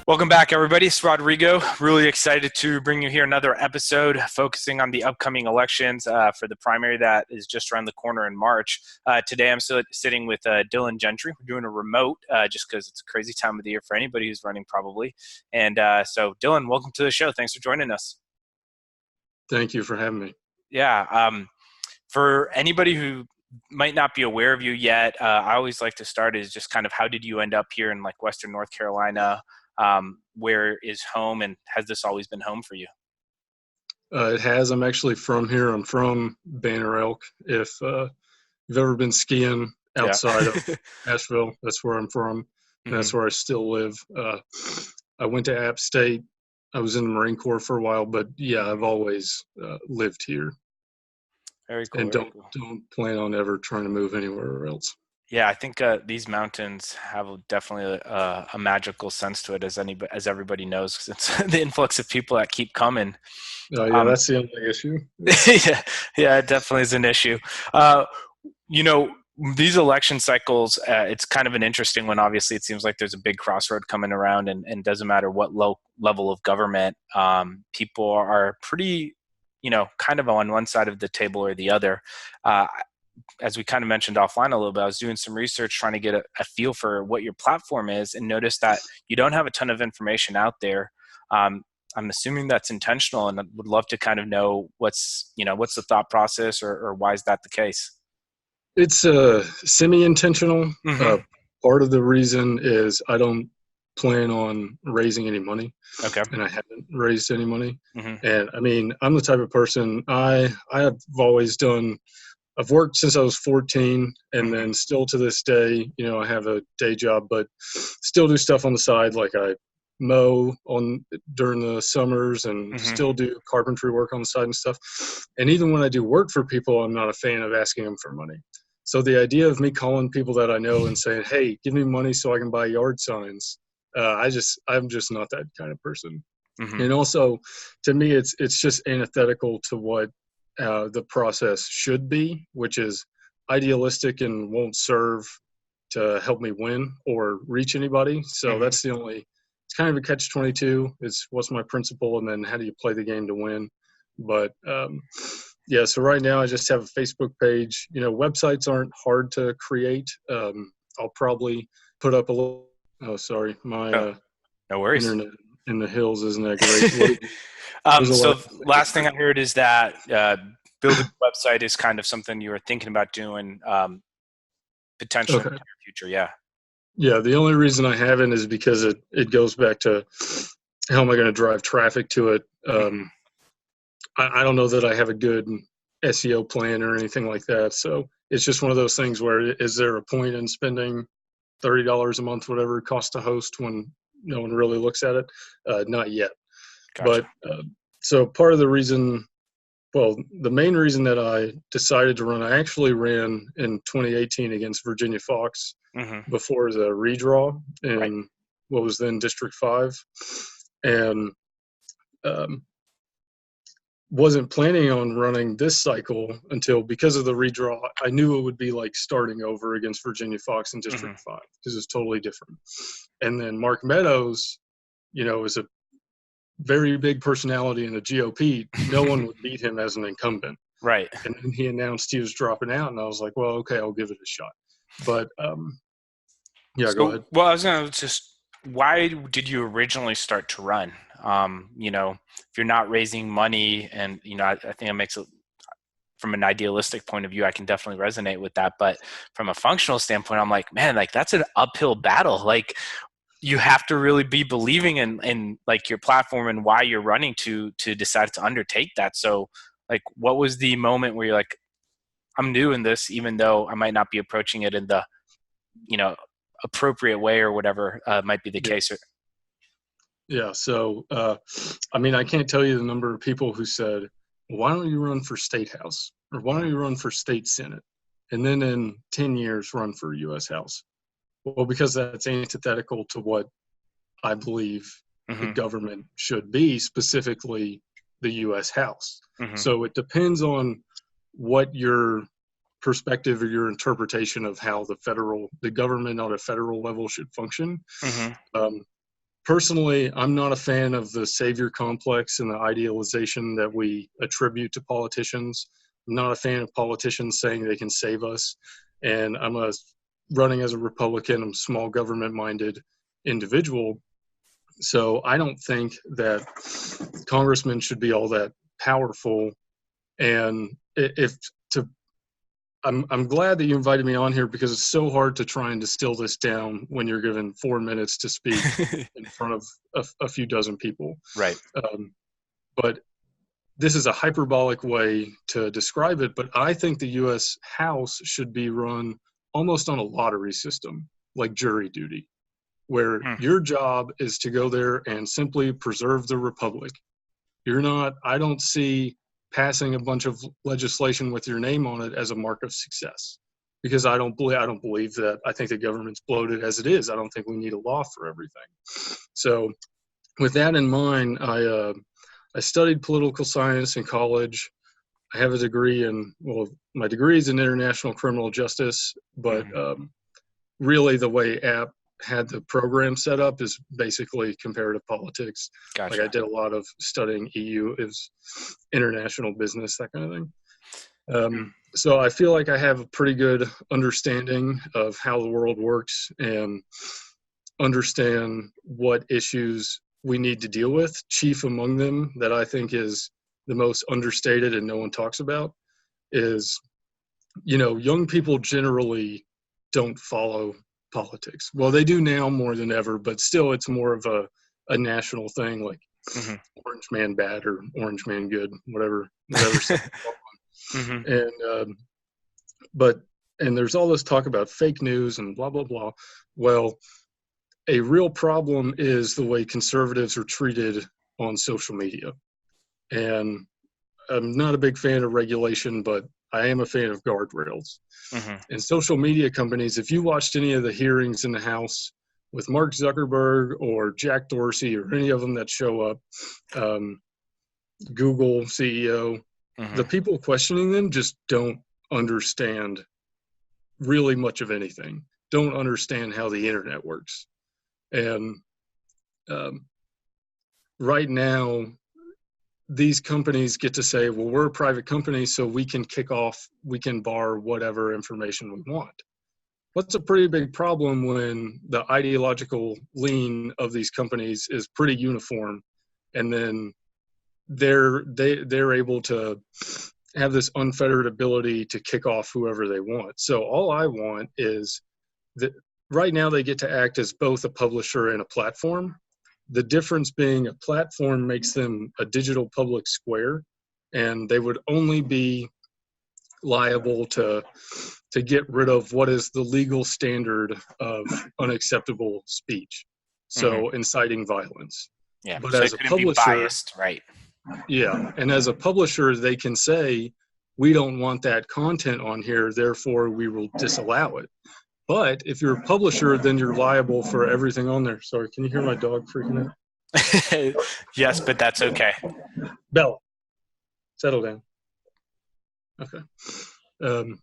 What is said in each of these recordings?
Welcome back, everybody. It's Rodrigo. Really excited to bring you here another episode focusing on the upcoming elections for the primary that is just around the corner in March. Today, I'm still sitting with Dillon Gentry. We're doing a remote just because it's a crazy time of the year for anybody who's running, probably. And so, Dillon, welcome to the show. Thanks for joining us. Thank you for having me. Yeah. For anybody who might not be aware of you yet, I always like to start is just kind of how did you end up here in like Western North Carolina? Where is home, and has this always been home for you? It has. I'm actually from here. I'm from Banner Elk. If you've ever been skiing Yeah. outside of Asheville, that's where I'm from. And that's Mhm. where I still live. I went to App State. I was in the Marine Corps for a while, but yeah, I've always lived here Very cool. and Very don't cool. don't plan on ever trying to move anywhere else. Yeah, I think these mountains have definitely a magical sense to it, as everybody knows, 'cause it's the influx of people that keep coming. Yeah, Um, that's the only issue. yeah, yeah, it definitely is an issue. Uh, you know, these election cycles, it's kind of an interesting one. Obviously, it seems like there's a big crossroad coming around, and doesn't matter what low level of government, people are pretty, kind of on one side of the table or the other. Uh, as we kind of mentioned offline a little bit, I was doing some research trying to get a feel for what your platform is, and noticed that you don't have a ton of information out there. I'm assuming that's intentional, and I would love to kind of know what's the thought process, or why is that the case? It's semi-intentional. Mm-hmm. Part of the reason is I don't plan on raising any money, Okay. and I haven't raised any money. Mm-hmm. And I mean, I'm the type of person I have always done. I've worked since I was 14, and Mm-hmm. then still to this day, I have a day job, but still do stuff on the side. Like I mow on during the summers, and Mm-hmm. still do carpentry work on the side and stuff. And even when I do work for people, I'm not a fan of asking them for money. So the idea of me calling people that I know and saying, "Hey, give me money so I can buy yard signs," I'm just not that kind of person. Mm-hmm. And also, to me, it's just antithetical to what the process should be, which is idealistic and won't serve to help me win or reach anybody. So Mm-hmm. that's the only. It's kind of a catch-22. It's what's my principle, and then how do you play the game to win? But yeah, so right now I just have a Facebook page. Websites aren't hard to create. I'll probably put up a little. Oh, sorry, my Oh, no worries. internet in the hills isn't that great. Was the So last thing you last thing heard? I heard is that building a website is kind of something you were thinking about doing, potentially in the Okay. near future. Yeah. Yeah, the only reason I haven't is because it goes back to how am I going to drive traffic to it. Mm-hmm. I don't know that I have a good SEO plan or anything like that. So it's just one of those things where is there a point in spending $30 a month, whatever it costs to host, when no one really looks at it? Not yet. Gotcha. But so part of the reason, well, the main reason that I decided to run, I actually ran in 2018 against Virginia Fox Mm-hmm. before the redraw Right. in what was then District 5. And um, wasn't planning on running this cycle until, because of the redraw, I knew it would be like starting over against Virginia Fox in Mm-hmm. District 5 because it's totally different. And then Mark Meadows, is a very big personality in the GOP. No one would beat him as an incumbent. Right. And then he announced he was dropping out, and I was like, well, okay, I'll give it a shot. But yeah, go So, ahead. well, I was going to just, why did you originally start to run? If you're not raising money, and, I think it makes it, from an idealistic point of view, I can definitely resonate with that. But from a functional standpoint, I'm like, man, like that's an uphill battle. Like you have to really be believing in like your platform and why you're running to decide to undertake that. So like, what was the moment where you're like, I'm doing this, even though I might not be approaching it in the, you know, appropriate way or whatever might be the Yeah. case. Yeah. So, I mean, I can't tell you the number of people who said, why don't you run for state house? Or why don't Mhm. you run for state senate? And then in 10 years, run for U.S. House. Well, because that's antithetical to what I believe the Mhm. government should be, specifically the U.S. House. Mhm. So it depends on what your perspective or your interpretation of how the government on a federal level should function. Mhm. Um, Personally, I'm not a fan of the savior complex and the idealization that we attribute to politicians. I'm not a fan of politicians saying they can save us. And running as a Republican, I'm a small government minded individual. So I don't think that congressmen should be all that powerful. And if to I'm glad that you invited me on here because it's so hard to try and distill this down when you're given 4 minutes to speak in front of a few dozen people. Right. But this is a hyperbolic way to describe it, but I think the U.S. House should be run almost on a lottery system, like jury duty, where your job is to go there and simply preserve the republic. I don't see passing a bunch of legislation with your name on it as a mark of success, because I don't believe that. I think the government's bloated as it is. I don't think we need a law for everything. So with that in mind, I studied political science in college. I have a degree my degree is in international criminal justice, but really the way App had the program set up is basically comparative politics. Gotcha. Like I did a lot of studying EU, is international business, that kind of thing. So I feel like I have a pretty good understanding of how the world works and understand what issues we need to deal with. Chief among them that I think is the most understated and no one talks about is, young people generally don't follow politics. Well, they do now more than ever, but still it's more of a national thing, like orange man bad or orange man good, whatever. And there's all this talk about fake news and blah, blah, blah. Well, a real problem is the way conservatives are treated on social media. And I'm not a big fan of regulation, but I am a fan of guardrails. And social media companies, if you watched any of the hearings in the House with Mark Zuckerberg or Jack Dorsey or any of them that show up, Google CEO, the people questioning them just don't understand really much of anything, don't understand how the internet works. And right now, these companies get to say, well, we're a private company, so we can bar whatever information we want. That's a pretty big problem when the ideological lean of these companies is pretty uniform, and then they're able to have this unfettered ability to kick off whoever they want. So all I want is that right now they get to act as both a publisher and a platform. The difference being a platform makes them a digital public square, and they would only be liable to get rid of what is the legal standard of unacceptable speech. So inciting violence. Yeah, but so as it a couldn't be publisher, biased, right? Yeah, and as a publisher, they can say, we don't want that content on here, therefore we will disallow it. But if you're a publisher, then you're liable for everything on there. Sorry, can you hear my dog freaking out? Yes, but that's okay. Bella, settle down. Okay.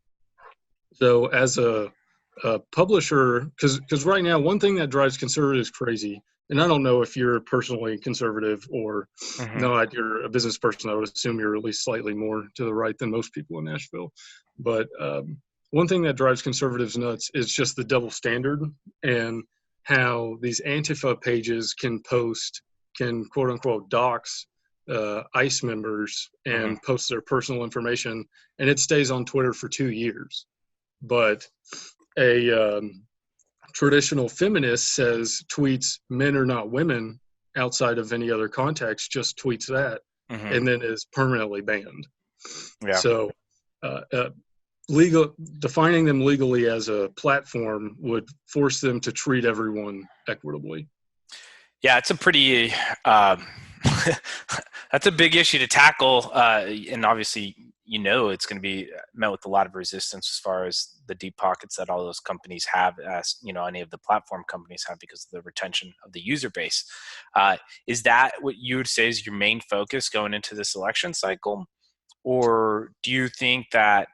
So as a publisher, because right now, one thing that drives conservatives crazy, and I don't know if you're personally conservative or not, you're a business person. I would assume you're at least slightly more to the right than most people in Asheville. But one thing that drives conservatives nuts is just the double standard and how these Antifa pages can quote unquote dox ICE members and post their personal information, and it stays on Twitter for 2 years. But a traditional feminist tweets men are not women outside of any other context, just tweets that, and then is permanently banned. Yeah. So defining them legally as a platform would force them to treat everyone equitably. Yeah, it's a pretty that's a big issue to tackle, and obviously it's going to be met with a lot of resistance as far as the deep pockets that all those companies have, as any of the platform companies have, because of the retention of the user base. Is that what you would say is your main focus going into this election cycle, or do you think that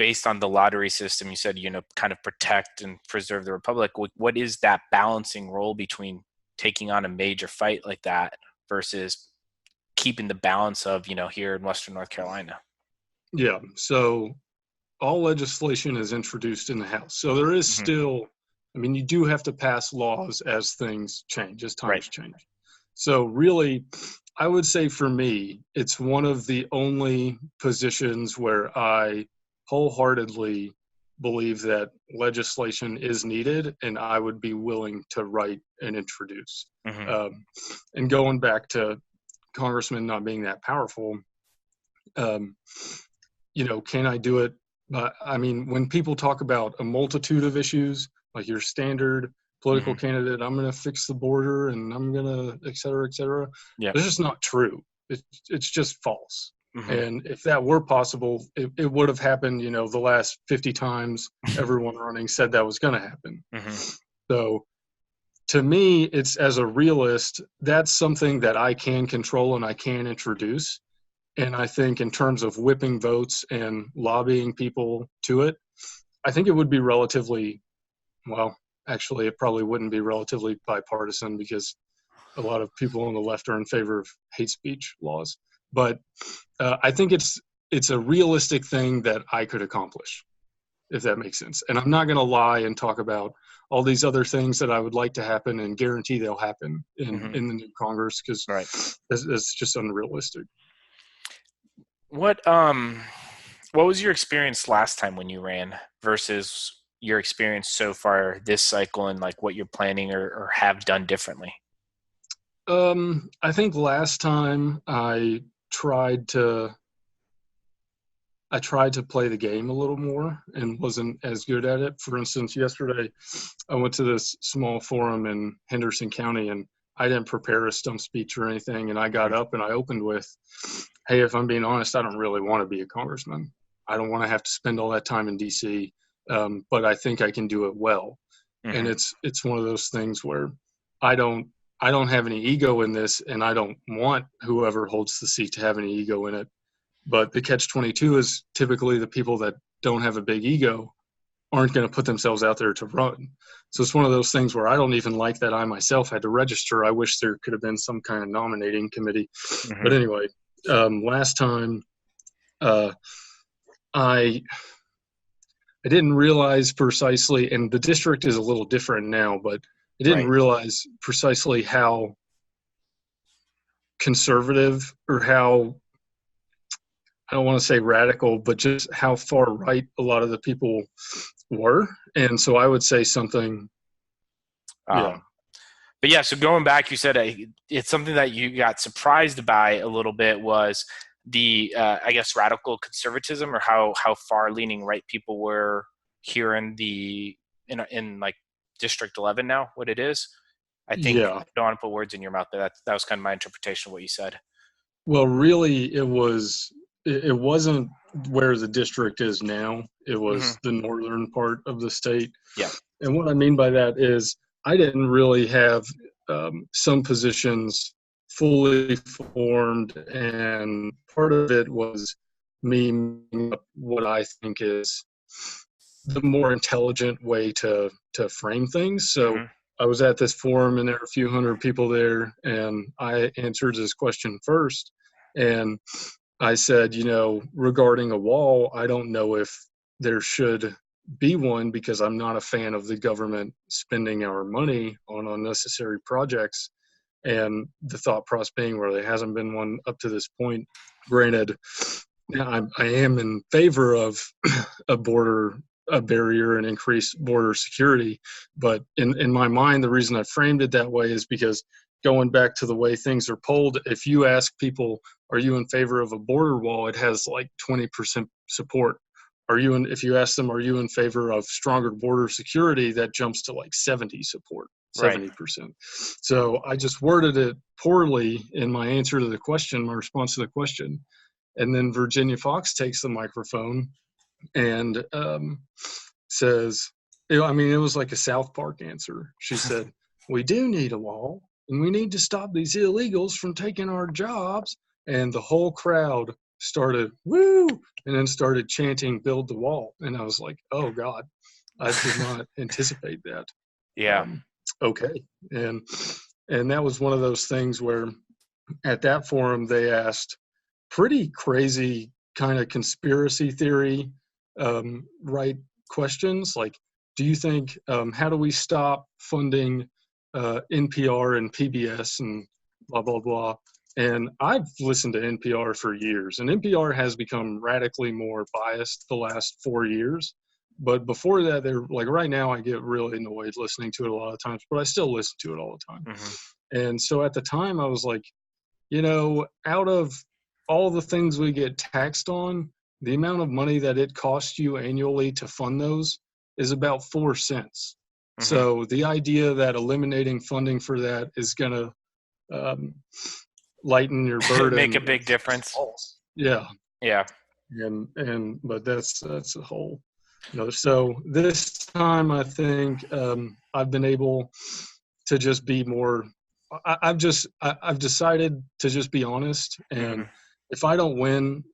based on the lottery system, you said, kind of protect and preserve the republic. What is that balancing role between taking on a major fight like that versus keeping the balance of, here in Western North Carolina? Yeah. So all legislation is introduced in the House. So there is Hmm. still, I mean, you do have to pass laws as things change, as Right. times change. So really, I would say for me, it's one of the only positions where I wholeheartedly believe that legislation is needed and I would be willing to write and introduce. Hmm. Um, and going back to congressmen not being that powerful, um, can I do it? I mean, when people talk about a multitude of issues, like your standard political Hmm. candidate, I'm going to fix the border and I'm going to, et cetera, Yeah. it's just not true. It's just false. Hmm. And if that were possible, it would have happened, the last 50 times everyone running said that was going to happen. Hmm. So to me, it's as a realist, that's something that I can control and I can introduce. And I think in terms of whipping votes and lobbying people to it, I think it would be relatively, well, actually, it probably wouldn't be relatively bipartisan because a lot of people on the left are in favor of hate speech laws. But I think it's a realistic thing that I could accomplish, if that makes sense. And I'm not going to lie and talk about all these other things that I would like to happen and guarantee they'll happen Hmm. in the new Congress because Right. it's just unrealistic. What um what was your experience last time when you ran versus your experience so far this cycle, and like what you're planning or have done differently? I think last time tried to I tried to play the game a little more and wasn't as good at it. For instance, yesterday I went to this small forum in Henderson County and I didn't prepare a stump speech or anything. And I got Hmm. up and I opened with, hey, if I'm being honest, I don't really want to be a congressman. I don't want to have to spend all that time in DC, but I think I can do it well. And Hmm. it's one of those things where I don't I don't have any ego in this, and I don't want whoever holds the seat to have any ego in it. But the catch 22 is typically the people that don't have a big ego aren't going to put themselves out there to run. So it's one of those things where I don't even like that I myself had to register. I wish there could have been some kind of nominating committee. But Hmm. anyway, last time uh, I I didn't realize precisely, and the district is a little different now, but I didn't Right. realize precisely how conservative or how I don't want to say radical, but just how far right a lot of the people were. And so I would say something, yeah. Um, but yeah, so going back, you said it's something that you got surprised by a little bit was the I guess radical conservatism, or how far leaning right people were here in the in like District 11 now. What it is, I think Yeah. I don't want to put words in your mouth, but that was kind of my interpretation of what you said. Well, really, it wasn't where the district is now. It Hmm. was the northern part of the state. Yeah. And what I mean by that is I didn't really have some positions fully formed, and part of it was me making up what I think is the more intelligent way to frame things. So Hmm. I was at this forum, and there were a few hundred people there, and I answered this question first, and I said, regarding a wall, I don't know if there should be one because I'm not a fan of the government spending our money on unnecessary projects. And the thought process being where there hasn't been one up to this point. Granted, I am in favor of a border a barrier and increased border security. But in my mind, the reason I framed it that way is because going back to the way things are polled, if you ask people, are you in favor of a border wall, it has like 20% support. If you ask them, are you in favor of stronger border security, that jumps to like 70 support, Right. 70%. So I just worded it poorly in my answer to the question, my response to the question. And then Virginia Fox takes the microphone and says, I mean, it was like a South Park answer. She said, we do need a wall and we need to stop these illegals from taking our jobs. And the whole crowd started woo, and then started chanting "Build the wall," and I was like, "Oh God, I did not anticipate that." Yeah. Um, okay, and that was one of those things where at that forum they asked pretty crazy kind of conspiracy theory right questions like, do you think how do we stop funding NPR and PBS and blah blah blah. And I've listened to NPR for years, and NPR has become radically more biased the last 4 years. But before that, they're like, right now I get really annoyed listening to it a lot of times, but I still listen to it all the time. Hmm. And so at the time I was like, out of all the things we get taxed on, the amount of money that it costs you annually to fund those is about 4 cents. Hmm. So the idea that eliminating funding for that is going to um, lighten your Make burden a big is difference. false. Yeah, Yeah. and but that's a whole. So this time I think I've been able to just be more. I've decided to just be honest, and Hmm. if I don't win,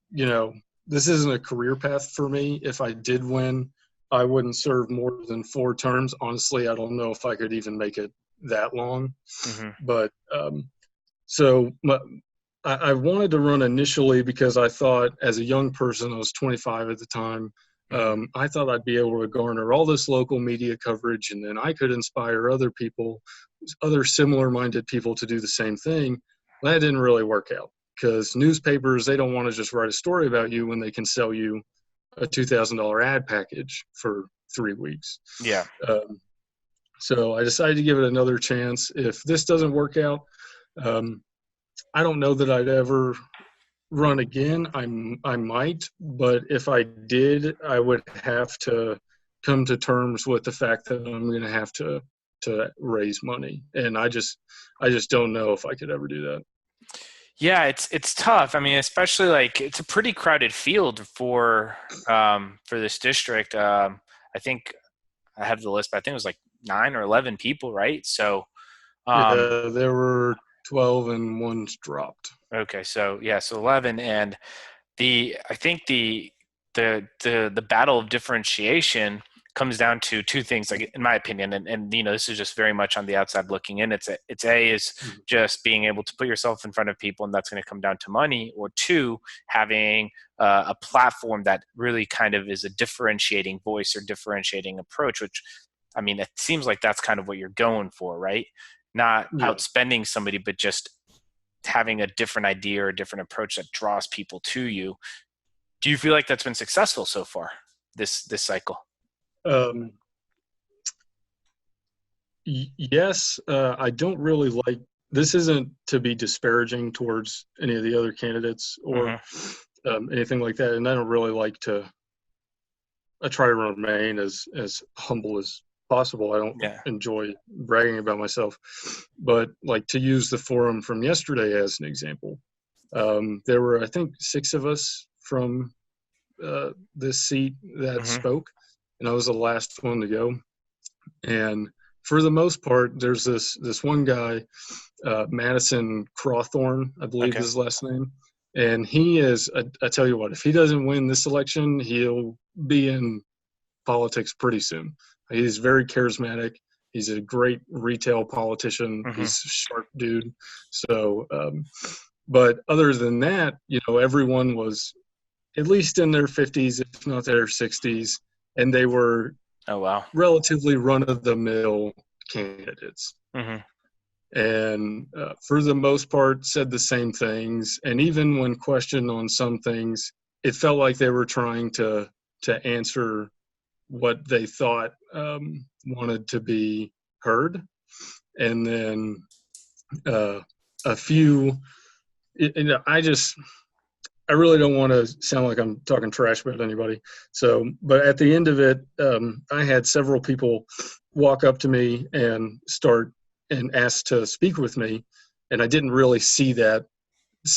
this isn't a career path for me. If I did win, I wouldn't serve more than 4 terms. Honestly, I don't know if I could even make it that long. Hmm. But so I wanted to run initially because I thought, as a young person, I was 25 at the time. Hmm. I thought I'd be able to garner all this local media coverage, and then I could inspire other people, other similar-minded people, to do the same thing. That didn't really work out because newspapers, they don't want to just write a story about you when they can sell you a $2,000 ad package for 3 weeks. Yeah. Um, so I decided to give it another chance. If this doesn't work out, um, I don't know that I'd ever run again. I might, but if I did, I would have to come to terms with the fact that I'm going to have to raise money, and I just don't know if I could ever do that. Yeah, it's tough. I mean, especially like it's a pretty crowded field for this district. I think I have the list, but I think it was like 9 or 11 people, right? So um, Yeah, there were 12 and one's dropped. okay, so yeah, so 11, and I think the battle of differentiation comes down to two things, like in my opinion, and this is just very much on the outside looking in. It's a is Mhm. just being able to put yourself in front of people, and that's going to come down to money, or two, having a platform that really kind of is a differentiating voice or differentiating approach, which, I mean, it seems like that's kind of what you're going for, right? Not Yeah. outspending somebody, but just having a different idea or a different approach that draws people to you. Do you feel like that's been successful so far, this cycle? Um, yes, I don't really like. This isn't to be disparaging towards any of the other candidates or Hmm. anything like that, and I don't really like to. I try to remain as humble as possible. I don't Yeah. enjoy bragging about myself, but like, to use the forum from yesterday as an example, there were, I think, 6 of us from this seat that Hmm. spoke, and I was the last one to go. And for the most part, there's this one guy, Madison Crawthorn, I believe Okay. is his last name, and he is. I tell you what, if he doesn't win this election, he'll be in politics pretty soon. He's very charismatic. He's a great retail politician. Hmm. He's a sharp dude. So, but other than that, everyone was at least in their 50s, if not their 60s, and they were Oh wow. relatively run-of-the-mill candidates. Hmm. And for the most part, said the same things. And even when questioned on some things, it felt like they were trying to answer what they thought wanted to be heard. And then uh, a few, I really don't want to sound like I'm talking trash about anybody. So, but at the end of it, I had several people walk up to me and start and ask to speak with me, and I didn't really see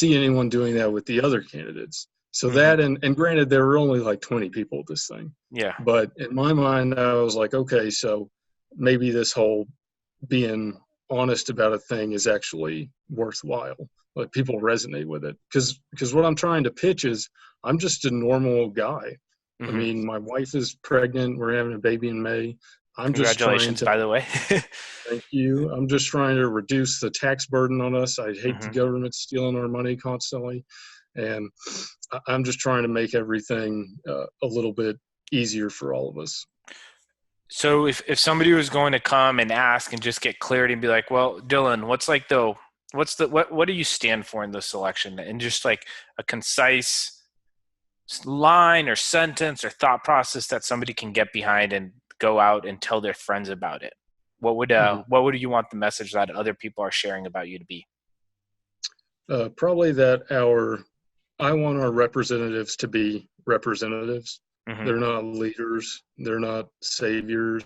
anyone doing that with the other candidates. So Hmm. that, and granted, there were only like 20 people at this thing, Yeah. but in my mind, I was like, okay, so maybe this whole being honest about a thing is actually worthwhile. Like people resonate with it because what I'm trying to pitch is I'm just a normal guy. I Hmm. mean, my wife is pregnant. We're having a baby in May. I'm just trying Congratulations, to by the way. thank you. I'm just trying to reduce the tax burden on us. I hate the Hmm. government stealing our money constantly, and I'm just trying to make everything a little bit easier for all of us. So if somebody was going to come and ask and just get clarity and be like, well, Dillon, what do you stand for in this election? And just like a concise line or sentence or thought process that somebody can get behind and go out and tell their friends about it. Mhm. What would you want the message that other people are sharing about you to be? Probably that I want our representatives to be representatives. Hmm. They're not leaders. They're not saviors.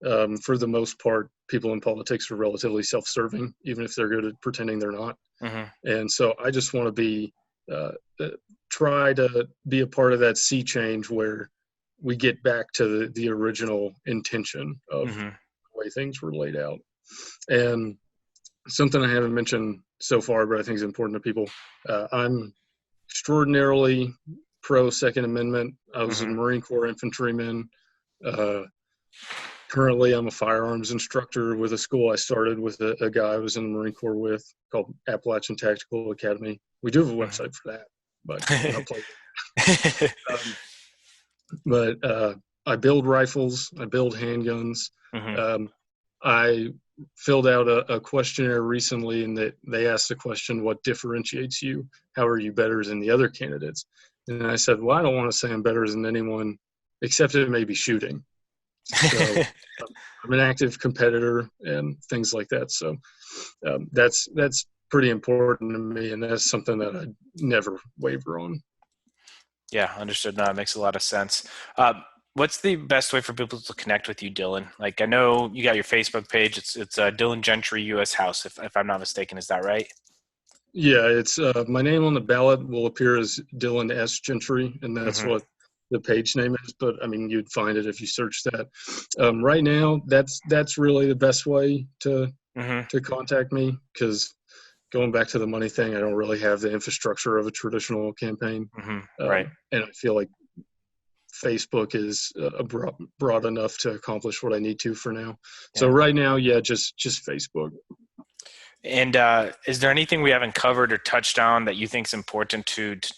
For the most part, people in politics are relatively self-serving, even if they're good at pretending they're not. Hmm. And so I just want to be uh, uh, try to be a part of that sea change where we get back to the original intention of Hmm. the way things were laid out. And something I haven't mentioned so far, but I think is important to people. I'm extraordinarily pro Second Amendment. I was a Hmm. Marine Corps infantryman. Uh, Currently, I'm a firearms instructor with a school I started with a guy I was in the Marine Corps with called Appalachian Tactical Academy. We do have a Hmm. website for that, but we're not playing. Um, but I build rifles, I build handguns. Hmm. Um, I filled out a questionnaire recently, and that they asked the question, "What differentiates you? How are you better than the other candidates?" And I said, "Well, I don't want to say I'm better than anyone, except it may be shooting." So I'm an active competitor and things like that. So that's pretty important to me, and that's something that I never waver on. Yeah, understood. No, that makes a lot of sense. Uh, what's the best way for people to connect with you, Dillon? Like, I know you got your Facebook page. It's Dillon Gentry U.S. House, if I'm not mistaken. Is that right? Yeah, it's my name on the ballot will appear as Dillon S. Gentry, and that's Hmm. what the page name is. But I mean, you'd find it if you search that. Right now, that's really the best way Hmm. to contact me because going back to the money thing, I don't really have the infrastructure of a traditional campaign, Hmm. Right. and I feel like Facebook is broad enough to accomplish what I need to for now. So Yeah. right now, yeah, just Facebook. And is there anything we haven't covered or touched on that you think is important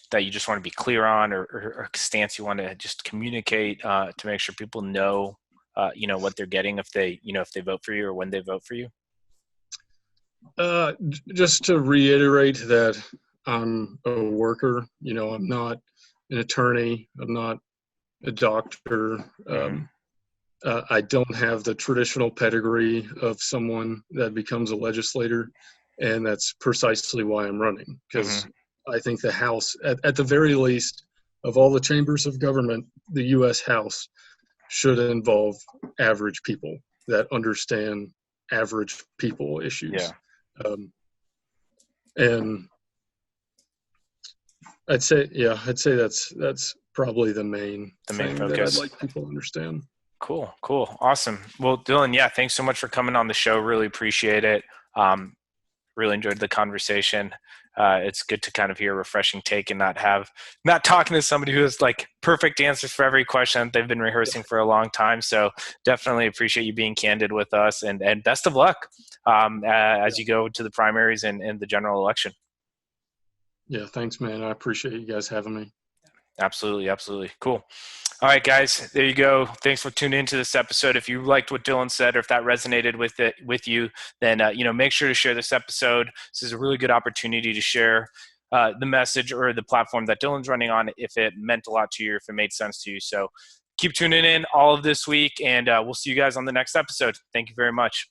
that you just want to be clear on, or a stance you want to just communicate to make sure people know, what they're getting if they vote for you or when they vote for you? Just to reiterate that I'm a worker. You know, I'm not an attorney. I'm not a doctor. Hmm. I don't have the traditional pedigree of someone that becomes a legislator, and that's precisely why I'm running. Hmm. Because I think the House, at the very least, of all the chambers of government, the U.S. House should involve average people that understand average people issues. Yeah, Um, and I'd say that's probably the main the main thing that I'd focus. like people to understand. Cool, cool, awesome. Well, Dillon, yeah, thanks so much for coming on the show. Really appreciate it. Um, really enjoyed the conversation. It's good to kind of hear a refreshing take and not talking to somebody who has like perfect answers for every question that they've been rehearsing for a long time. So definitely appreciate you being candid with us, and best of luck Yeah, as you go to the primaries and the general election. yeah. Thanks, man. I appreciate you guys having me. Absolutely, absolutely. Cool. All right, guys, there you go. Thanks for tuning into this episode. If you liked what Dillon said, or if that resonated with you, then make sure to share this episode. This is a really good opportunity to share the message or the platform that Dillon's running on, if it meant a lot to you, if it made sense to you. So keep tuning in all of this week, and we'll see you guys on the next episode. Thank you very much.